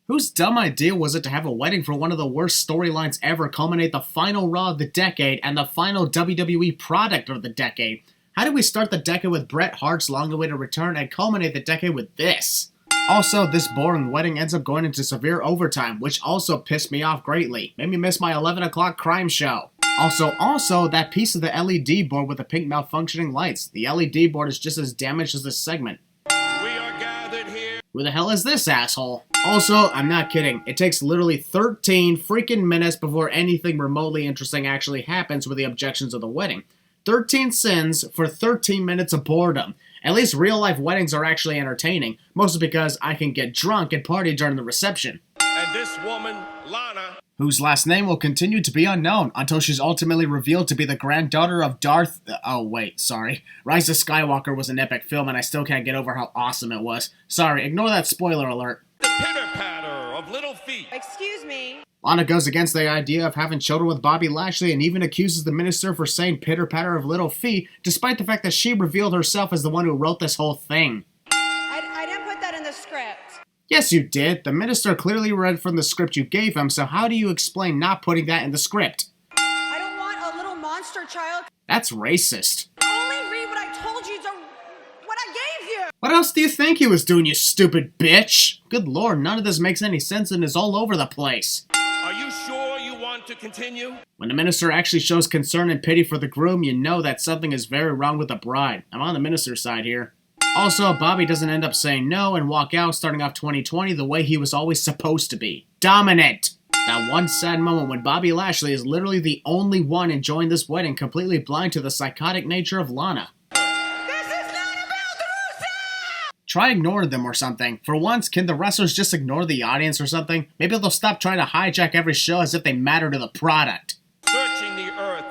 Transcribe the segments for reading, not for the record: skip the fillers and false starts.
Whose dumb idea was it to have a wedding for one of the worst storylines ever culminate the final Raw of the decade and the final WWE product of the decade? How did we start the decade with Bret Hart's long-awaited return and culminate the decade with this? Also, this boring wedding ends up going into severe overtime, which also pissed me off greatly. Made me miss my 11 o'clock crime show. Also, that piece of the LED board with the pink malfunctioning lights. The LED board is just as damaged as this segment. We are gathered here. Who the hell is this asshole? Also, I'm not kidding. It takes literally 13 freaking minutes before anything remotely interesting actually happens with the objections of the wedding. 13 sins for 13 minutes of boredom. At least real-life weddings are actually entertaining, mostly because I can get drunk and party during the reception. And this woman, Lana, whose last name will continue to be unknown until she's ultimately revealed to be the granddaughter of Rise of Skywalker was an epic film and I still can't get over how awesome it was. Sorry, ignore that spoiler alert. the pitter-patter of little feet. Excuse me. Lana goes against the idea of having children with Bobby Lashley and even accuses the minister for saying pitter-patter of little feet, despite the fact that she revealed herself as the one who wrote this whole thing. I didn't put that in the script. Yes, you did. The minister clearly read from the script you gave him, so how do you explain not putting that in the script? I don't want a little monster child. That's racist. Only read what I told you to... what I gave you. What else do you think he was doing, you stupid bitch? Good lord, none of this makes any sense and is all over the place. Are you sure you want to continue? When the minister actually shows concern and pity for the groom, you know that something is very wrong with the bride. I'm on the minister's side here. Also, Bobby doesn't end up saying no and walk out starting off 2020 the way he was always supposed to be. Dominant! That one sad moment when Bobby Lashley is literally the only one enjoying this wedding, completely blind to the psychotic nature of Lana. This is not about the Rusev! Try ignoring them or something. For once, can the wrestlers just ignore the audience or something? Maybe they'll stop trying to hijack every show as if they matter to the product. Searching the earth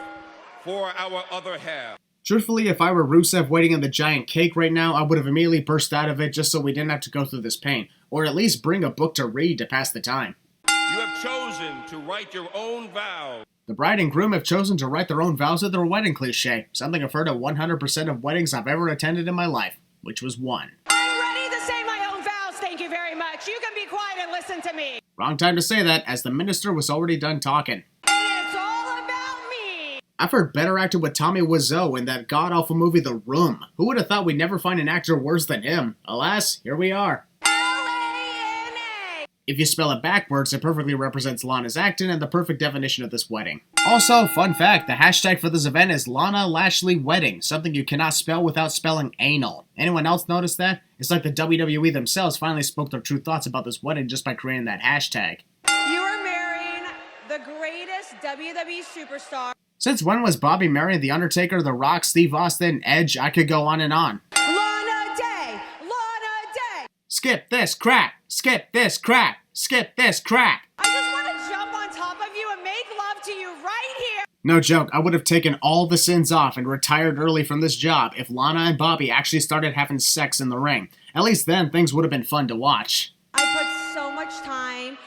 for our other half. Truthfully, if I were Rusev waiting in the giant cake right now, I would have immediately burst out of it just so we didn't have to go through this pain. Or at least bring a book to read to pass the time. You have chosen to write your own vows. The bride and groom have chosen to write their own vows at their wedding cliche, something I've heard at 100% of weddings I've ever attended in my life, which was one. I'm ready to say my own vows, thank you very much. You can be quiet and listen to me. Wrong time to say that, as the minister was already done talking. And it's all about me. I've heard better acted with Tommy Wiseau in that god-awful movie The Room. Who would have thought we'd never find an actor worse than him? Alas, here we are. L-A-N-A. If you spell it backwards, it perfectly represents Lana's acting and the perfect definition of this wedding. Also, fun fact, the hashtag for this event is Lana Lashley Wedding, something you cannot spell without spelling anal. Anyone else notice that? It's like the WWE themselves finally spoke their true thoughts about this wedding just by creating that hashtag. You are marrying the greatest WWE superstar. Since when was Bobby marrying The Undertaker, The Rock, Steve Austin, Edge? I could go on and on. Lana Day! Lana Day! Skip this crap! Skip this crap! Skip this crap! I just want to jump on top of you and make love to you right here. No joke, I would have taken all the sins off and retired early from this job if Lana and Bobby actually started having sex in the ring. At least then, things would have been fun to watch. I put so much time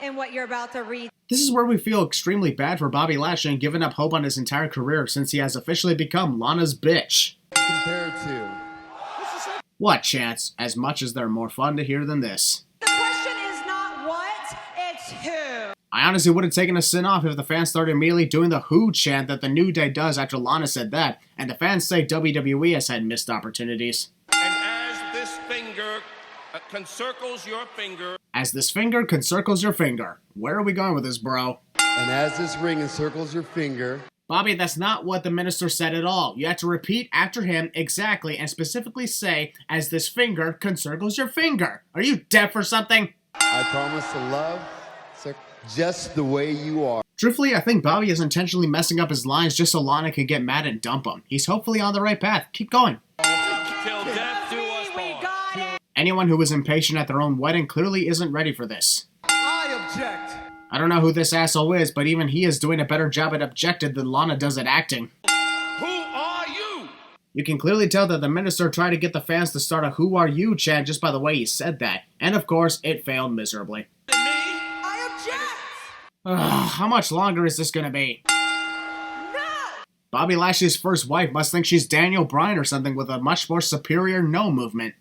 in what you're about to read. This is where we feel extremely bad for Bobby Lashley and giving up hope on his entire career since he has officially become Lana's bitch. Compared to. What chance? As much as they're more fun to hear than this. The question is not what, it's who. I honestly would have taken a sin off if the fans started immediately doing the who chant that the New Day does after Lana said that, and the fans say WWE has had missed opportunities. And as this finger concircles your finger, As this finger concircles your finger. Where are we going with this, bro? And as this ring encircles your finger. Bobby, that's not what the minister said at all. You have to repeat after him exactly and specifically say, as this finger concircles your finger. Are you deaf or something? I promise to love just the way you are. Truthfully, I think Bobby is intentionally messing up his lines just so Lana can get mad and dump him. He's hopefully on the right path. Keep going. till death do us We part. got it. Anyone who is impatient at their own wedding clearly isn't ready for this. I object. I don't know who this asshole is, but even he is doing a better job at objecting than Lana does at acting. Who are you? You can clearly tell that the minister tried to get the fans to start a "Who are you" chant just by the way he said that. And of course, it failed miserably. Me? I object. Ugh, how much longer is this gonna be? No. Bobby Lashley's first wife must think she's Daniel Bryan or something with a much more superior no movement.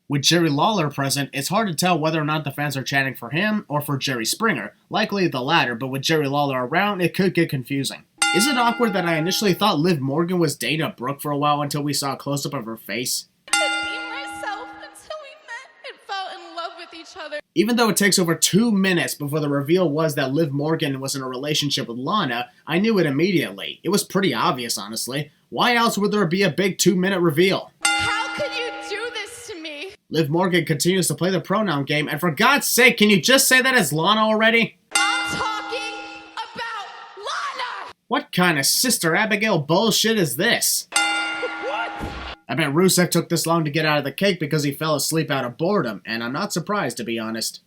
With Jerry Lawler present, it's hard to tell whether or not the fans are chanting for him or for Jerry Springer. Likely the latter, but with Jerry Lawler around, it could get confusing. Is it awkward that I initially thought Liv Morgan was dating Brooke for a while until we saw a close-up of her face? Even though it takes over 2 minutes before the reveal was that Liv Morgan was in a relationship with Lana, I knew it immediately. It was pretty obvious, honestly. Why else would there be a big 2-minute reveal? How could you do this to me? Liv Morgan continues to play the pronoun game, and for God's sake, can you just say that as Lana already? I'm talking about Lana! What kind of Sister Abigail bullshit is this? I bet Rusev took this long to get out of the cake because he fell asleep out of boredom, and I'm not surprised, to be honest.